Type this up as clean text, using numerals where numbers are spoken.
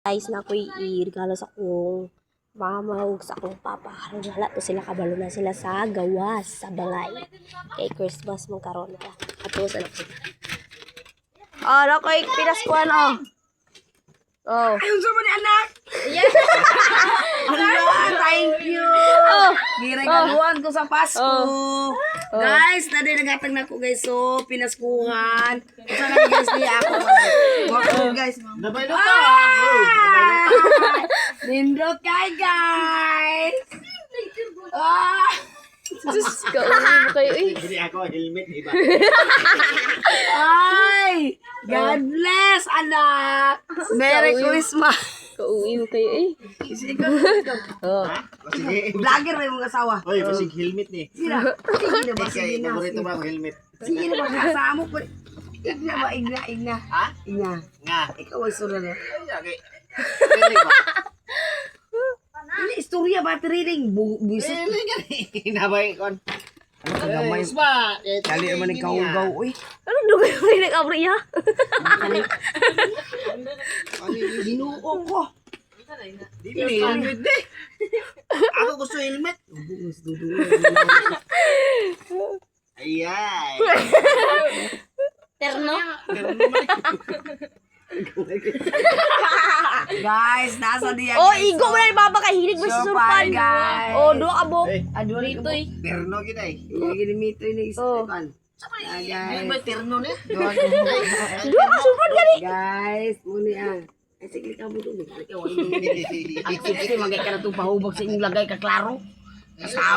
Guys, na ako'y i-regalo sa akong mama ug sa akong papa. Wala to sila, kabalo na sila sa gawas sa balay. Kay Christmas mong karon na. Ato sa anak sila. Oh, na ako'y pinaskuhan oh. Oh. Ayun sa ni anak. Yes. Allah, thank you. Oh. Giregaluan ko sa Pasko. Oh. Guys, nadi nagatag na ko guys. So, pinaskuhan. Sa lang guys niya ako. Wow, guys. Nabaylo ka! Ah! Nindot kay guys. Ah! Diyos ka, ulo kayo eh. Hindi ako helmet, di ba? Ay! God bless, anak! Merry Christmas! Kauwi mo kayo eh. Oh. Ha? Sige. Vlogger na yung mga asawa. Oy, pasig helmet ni. Sila. Sige na ba? Sige Kaya na. paborito ba ako helmet? Sige na ba? Kasama ko. Igna ba? Igna. Ha? Igna. Nga. Ikaw ay sura na. Okay. Really ba? Ini istorya ba? Triring. Buisit. Really ka ni. Nabay kon. Gamay. Ba? Kali naman yung kaugaw. Uy. Ano doon kayo kayo nag-abri ya? Ginuo ko. Di ba helmet di? Ako gusto helmet. Ayay. Terno? Guys, nasa diyan. Oh, igo mo na ipapakahilig mo sa So, surpan. bye, guys. Oh, doon ka bo. Eh, Ado na Dito eh. terno kita eh. Ginimito yung Oh. istipan. Ano ba terno ni? Doon ka surpan gani. Guys, muna yan. Ay, sige ka mo doon. Ikaw ay ang siksi, magay ka na itong pahubog sa inyong lagay ka klaro.